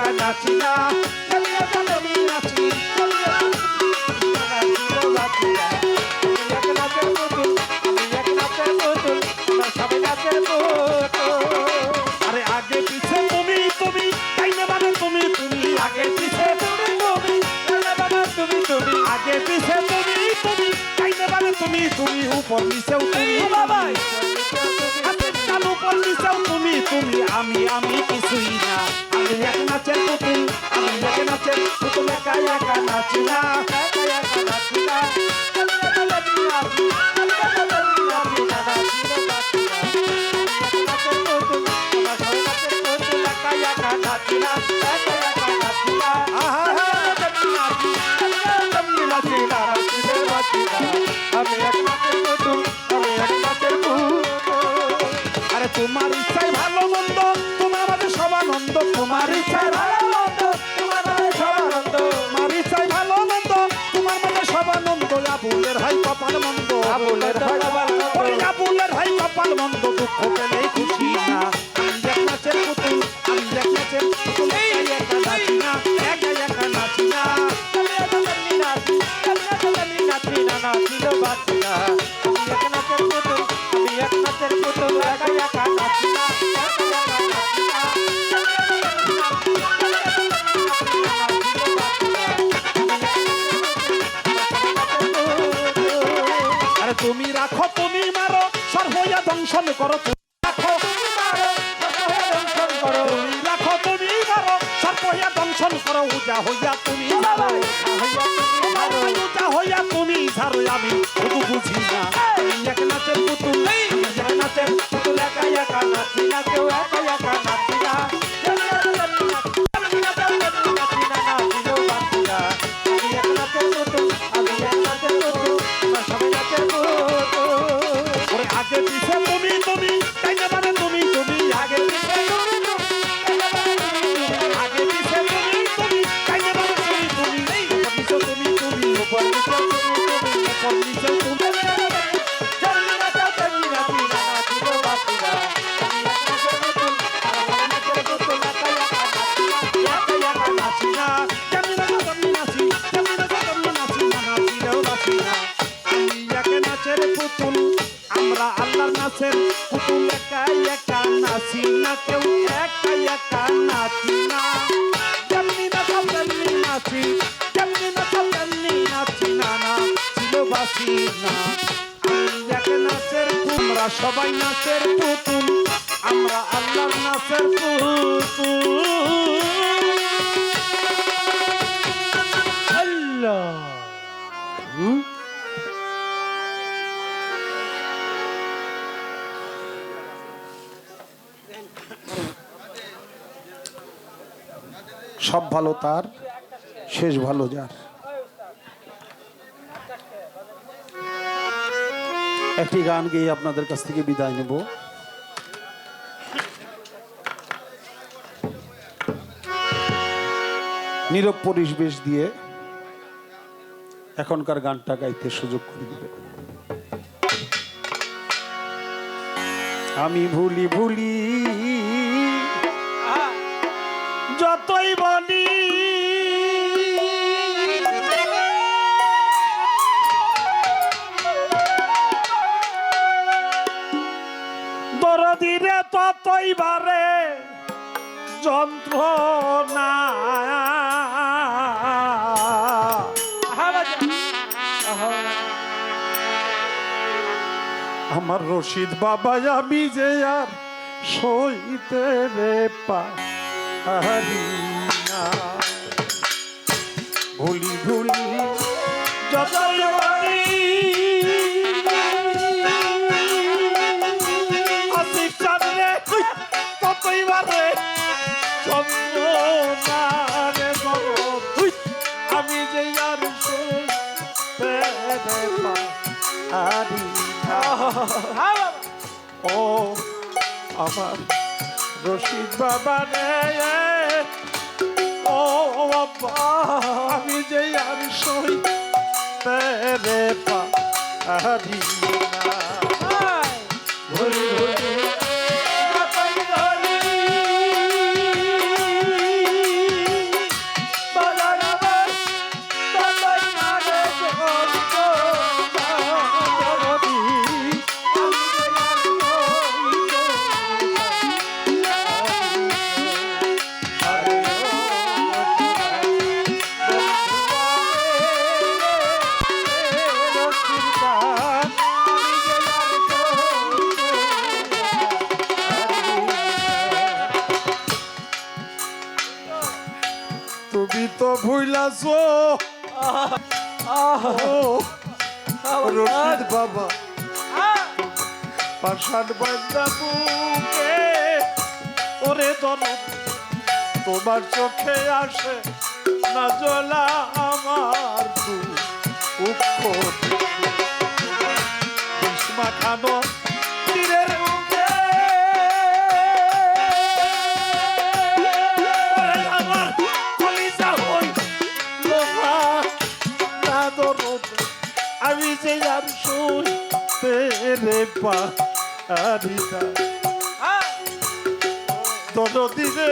একা নাচি না আমি নাচি আরে আগে পিছে তুমি তুমি তাই না বাবা তুমি তুমি আগে পিছে তুমি তুমি তুমি তুমি আগে পিছে তুমি তুমি তাই না বাবা তুমি তুমি উপর নিচেও তুমি বাবা কাল উপর নিচেও তুমি তুমি আমি কিছুই না আমি এক নাচের পুতুল আমি এক নাচের পুতুল একা একা নাচি না একা একা নাচি না আরে তোমার ইচ্ছাই ভালো মন্দ তোমার মাঝে সবানন্দ তোমার ইচ্ছাই ভালো মন্দ তোমার মাঝে সবানন্দ তোমার ইচ্ছাই ভালো মন্দ তোমার মাঝে সবানন্দ আবুলের হাই কপাল মন্দ আবুলের হাই আবুলের হাই কপাল মন্দ দুঃখ পেলেই খুশি না আমি এক নাচের পুতুল আমি এক নাচের পুতুল একা নাচি না একা একা নাচি না নাচি না নাচিল বাঁচি না আমি এক নাচের পুতুল আমি এক নাচের পুতুল একা একা নাচি না আরে তুমি রাখো তুমি মারো সর্বয়া দংশন করো রাখো তুমি মারো সর্বয়া দংশন করো তুমি রাখো তুমি মারো সর্বয়া দংশন করো উজা হইয়া তুমি মারো উজা হইয়া তুমি ছাড়ো আমি শুধু বুঝি না আমি এক নাচের পুতুল এক নাচের পুতুল একা একা নাচি না কেউ একা একা নাচি না আগে পিছে তুমি তুমি তাই না মানে তুমি তুমি আগে পিছে তুমি আগে পিছে তুমি তুমি তাই না মানে তুমি তুমি তুমি উপর নিচে তুমি উপর নিচে তুমি আমরা আল্লাহর নাচের পুতুল একা একা নাচি না কেউ একা একা নাচি না যেমনি নাচা তেমনি নাচি যেমনি নাচা তেমনি নাচি না না ছিল বাসি না এক নাচের তোমরা সবাই নাচের পুতুল আমরা আল্লাহর নাচের পুতুল আল্লাহ সব ভালো তার শেষ ভালো যার একটি গান গেয়ে আপনাদের কাছ থেকে বিদায় নেব নীরব পরিবেশ দিয়ে এখনকার গানটা গাইতে সুযোগ করে দিবে আমি ভুলি ভুলি যতই বলি দরদিরে ততই বারে যন্ত্রণা আমার রশিদ বাবা আমি যে আর সইতে রে পারি না ভুলি ভুলি যতই বলি আসিফ চাঁদরে ততই বারে যন্ত্রণা রে আমি যে আর সইতে রে পারি ও আমার রশিদ বাবা রে ও বাবা আমি যে আর সইতে রে পারি না ভুলি ভুলি তুমি তো ভুলাছো রশিদ বাবা পাষাণ বান্দা বুকে ওরে দরদ তোমার চোখে আসে না জ্বলা আমার দুঃখ বিষ্মা খানো তীরের মুখে ওরে আমার কলিজা হই লোহা না দরদ আমি যে আর শুনতে রে পারি না দরদি রে